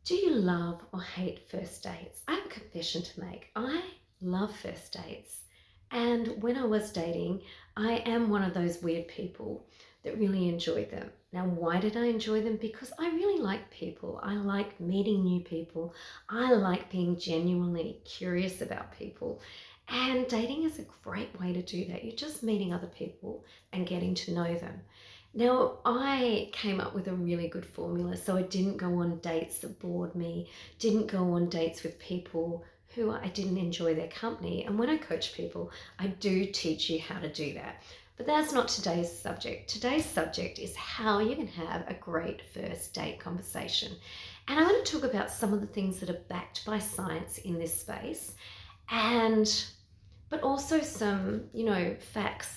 Do you love or hate first dates? I have a confession to make. I love first dates. And when I was dating, I am one of those weird people that really enjoyed them. Now, why did I enjoy them? Because I really like people. I like meeting new people. I like being genuinely curious about people. And dating is a great way to do that. You're just meeting other people and getting to know them. Now, I came up with a really good formula, so I didn't go on dates that bored me, didn't go on dates with people who I didn't enjoy their company. And when I coach people, I do teach you how to do that. But that's not today's subject. Today's subject is how you can have a great first date conversation. And I want to talk about some of the things that are backed by science in this space, and but also some, facts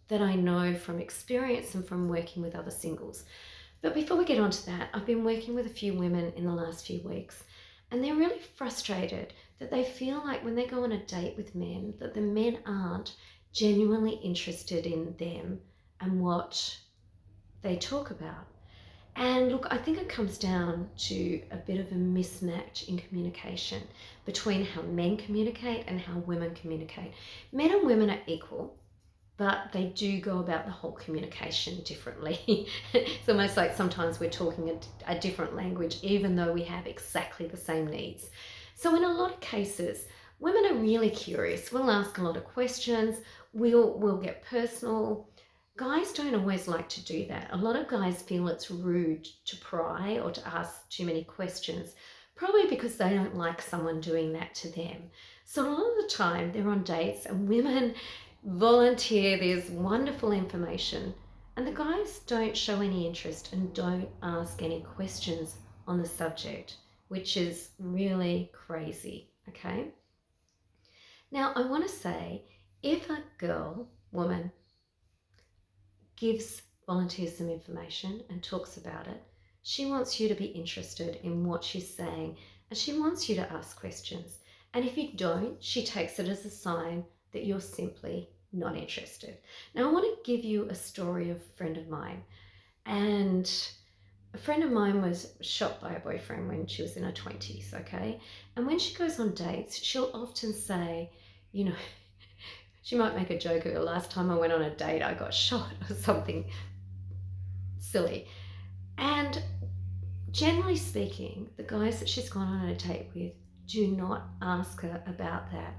that I know from experience and from working with other singles. But before we get on to that, I've been working with a few women in the last few weeks, and they're really frustrated that they feel like when they go on a date with men, that the men aren't genuinely interested in them and what they talk about. And look, I think it comes down to a bit of a mismatch in communication between how men communicate and how women communicate. Men and women are equal, but they do go about the whole communication differently. It's almost like sometimes we're talking a different language, even though we have exactly the same needs. So, in a lot of cases, women are really curious. We'll ask a lot of questions, we'll get personal. Guys don't always like to do that. A lot of guys feel it's rude to pry or to ask too many questions, probably because they don't like someone doing that to them. So, a lot of the time, they're on dates and women volunteer this wonderful information, and the guys don't show any interest and don't ask any questions on the subject, which is really crazy. Okay, now I want to say, if a girl, woman, volunteers some information and talks about it, she wants you to be interested in what she's saying, and she wants you to ask questions. And if you don't, she takes it as a sign that you're simply not interested. Now, I want to give you a story of a friend of mine. And a friend of mine was shot by a boyfriend when she was in her 20s, okay? And when she goes on dates, she'll often say, you know, she might make a joke of the last time I went on a date, I got shot or something silly. And generally speaking, the guys that she's gone on a date with do not ask her about that.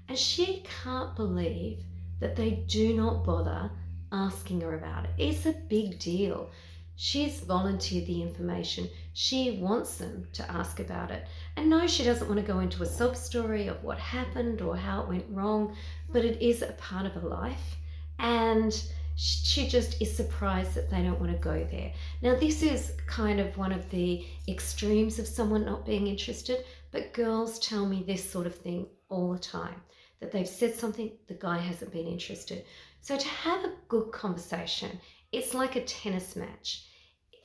And she can't believe that they do not bother asking her about it. It's a big deal. She's volunteered the information. She wants them to ask about it. And no, she doesn't want to go into a sob story of what happened or how it went wrong, but it is a part of her life. And she just is surprised that they don't want to go there. Now, this is kind of one of the extremes of someone not being interested, but girls tell me this sort of thing all the time, that they've said something, the guy hasn't been interested. So to have a good conversation, it's like a tennis match.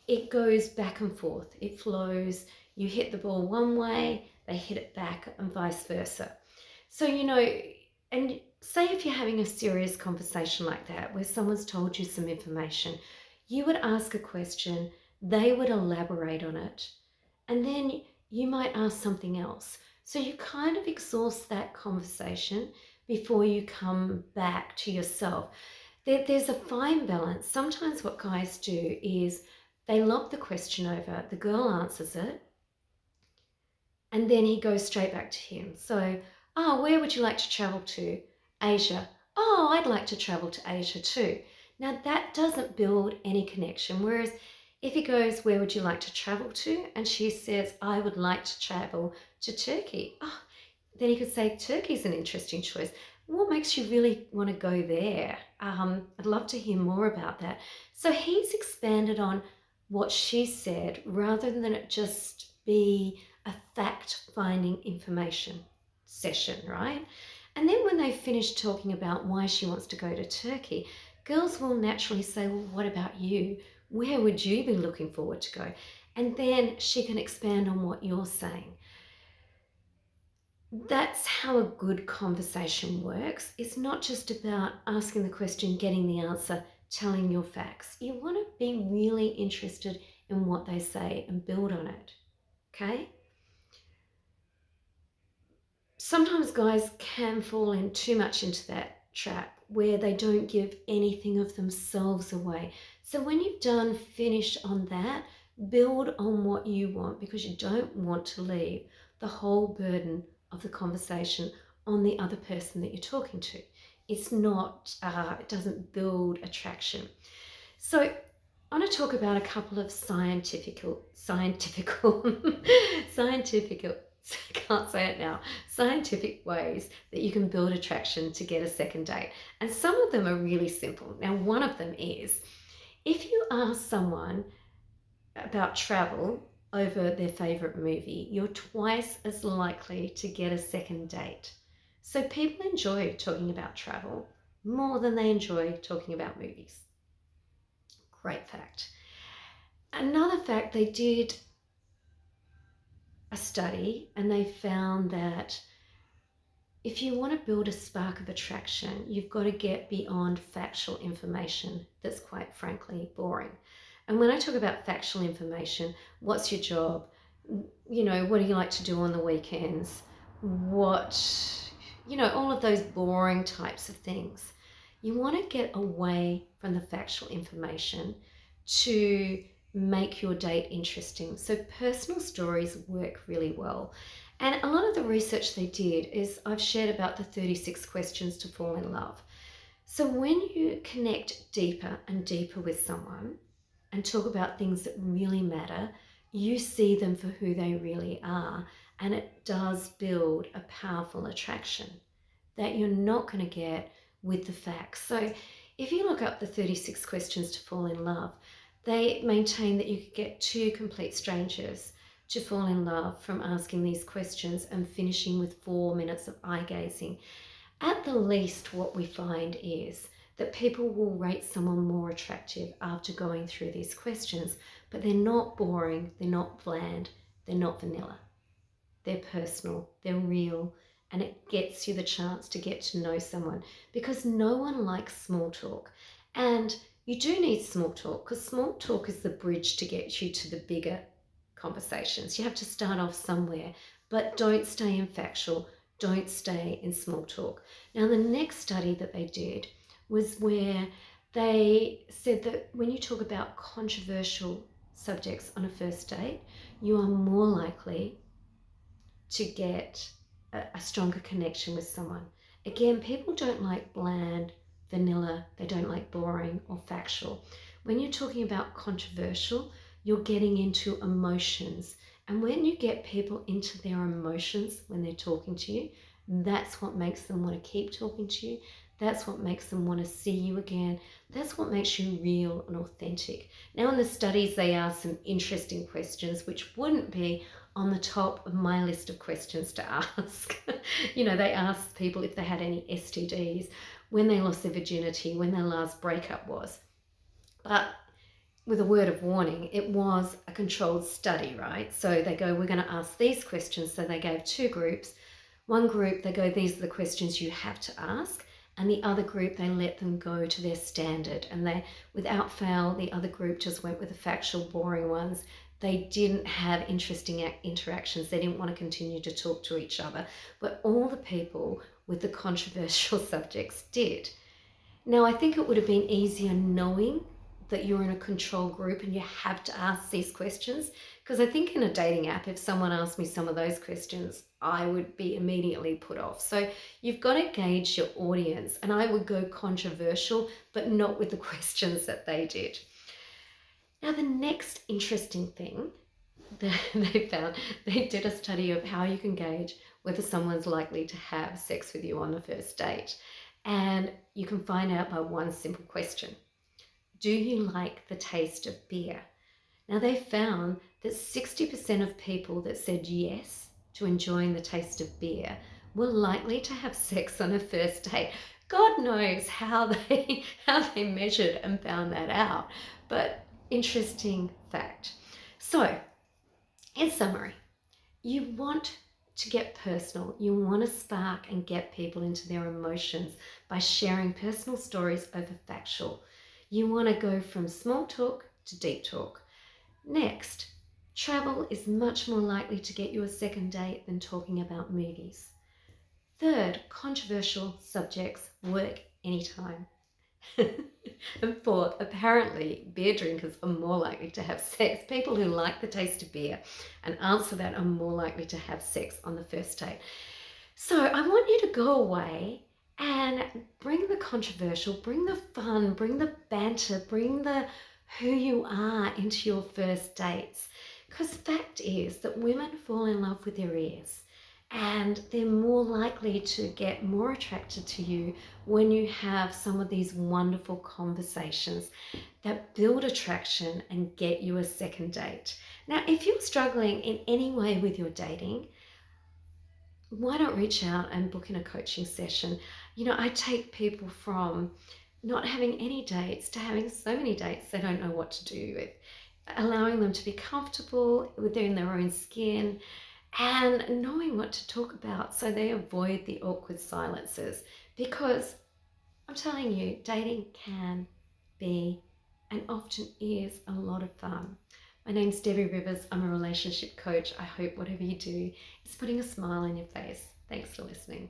It goes back and forth, it flows. You hit the ball one way, they hit it back, and vice versa. So, and say if you're having a serious conversation like that, where someone's told you some information, you would ask a question, they would elaborate on it, and then you might ask something else. So you kind of exhaust that conversation before you come back to yourself. There's a fine balance. Sometimes what guys do is they lob the question over, the girl answers it, and then he goes straight back to him. So, where would you like to travel to? Asia. Oh, I'd like to travel to Asia too. Now that doesn't build any connection. Whereas if he goes, where would you like to travel to? And she says, I would like to travel to Turkey. Oh, then he could say, Turkey's an interesting choice. What makes you really want to go there? I'd love to hear more about that. So he's expanded on what she said rather than it just be a fact-finding information session, right? And then when they finish talking about why she wants to go to Turkey, girls will naturally say, well, what about you? Where would you be looking forward to go? And then she can expand on what you're saying. That's how a good conversation works. It's not just about asking the question, getting the answer, telling your facts. You want to be really interested in what they say and build on it. okay? Sometimes guys can fall in too much into that trap where they don't give anything of themselves away. So when you've finished on that, build on what you want, because you don't want to leave the whole burden of the conversation on the other person that you're talking to. It's not, it doesn't build attraction. So I want to talk about a couple of scientific, I can't say it now, scientific ways that you can build attraction to get a second date. And some of them are really simple. Now, one of them is, if you ask someone about travel over their favorite movie, you're twice as likely to get a second date. So people enjoy talking about travel more than they enjoy talking about movies. Great fact. Another fact, they did a study and they found that if you want to build a spark of attraction, you've got to get beyond factual information that's quite frankly boring. And when I talk about factual information, what's your job? What do you like to do on the weekends? All of those boring types of things. You want to get away from the factual information to make your date interesting. So personal stories work really well. And a lot of the research they did is, I've shared about the 36 questions to fall in love. So when you connect deeper and deeper with someone and talk about things that really matter, you see them for who they really are. And it does build a powerful attraction that you're not going to get with the facts. So if you look up the 36 questions to fall in love, they maintain that you could get two complete strangers to fall in love from asking these questions and finishing with 4 minutes of eye gazing. At the least, what we find is that people will rate someone more attractive after going through these questions, but they're not boring, they're not bland, they're not vanilla. They're personal, they're real, and it gets you the chance to get to know someone, because no one likes small talk. And you do need small talk, because small talk is the bridge to get you to the bigger conversations. You have to start off somewhere, but don't stay in factual, don't stay in small talk. Now, the next study that they did was where they said that when you talk about controversial subjects on a first date, you are more likely to get a stronger connection with someone. Again, people don't like bland, vanilla, they don't like boring or factual. When you're talking about controversial, you're getting into emotions. And when you get people into their emotions when they're talking to you, that's what makes them want to keep talking to you. That's what makes them want to see you again. That's what makes you real and authentic. Now, in the studies, they asked some interesting questions, which wouldn't be on the top of my list of questions to ask. They asked people if they had any STDs, when they lost their virginity, when their last breakup was. But with a word of warning, it was a controlled study, right? So they go, we're going to ask these questions. So they gave two groups. One group, they go, these are the questions you have to ask. And the other group, they let them go to their standard. And they, without fail, the other group just went with the factual, boring ones. They didn't have interesting interactions. They didn't want to continue to talk to each other. But all the people with the controversial subjects did. Now, I think it would have been easier knowing that you're in a control group and you have to ask these questions. Because I think in a dating app, if someone asked me some of those questions, I would be immediately put off. So you've got to gauge your audience. And I would go controversial, but not with the questions that they did. Now, the next interesting thing that they found, they did a study of how you can gauge whether someone's likely to have sex with you on the first date. And you can find out by one simple question. Do you like the taste of beer? Now, they found that 60% of people that said yes to enjoying the taste of beer were likely to have sex on a first date. God knows how they measured and found that out, but interesting fact. So, in summary, you want to get personal. You want to spark and get people into their emotions by sharing personal stories over factual. You want to go from small talk to deep talk. Next, Travel is much more likely to get you a second date than talking about movies. Third, controversial subjects work anytime. And fourth, apparently beer drinkers are more likely to have sex. People who like the taste of beer and answer that are more likely to have sex on the first date. So I want you to go away and bring the controversial, bring the fun, bring the banter, bring the who you are into your first dates. Because the fact is that women fall in love with their ears, and they're more likely to get more attracted to you when you have some of these wonderful conversations that build attraction and get you a second date. Now, if you're struggling in any way with your dating, why not reach out and book in a coaching session? I take people from not having any dates to having so many dates they don't know what to do with, allowing them to be comfortable within their own skin and knowing what to talk about so they avoid the awkward silences. Because I'm telling you, dating can be and often is a lot of fun. My name's Debbie Rivers. I'm a relationship coach. I hope whatever you do is putting a smile on your face. Thanks for listening.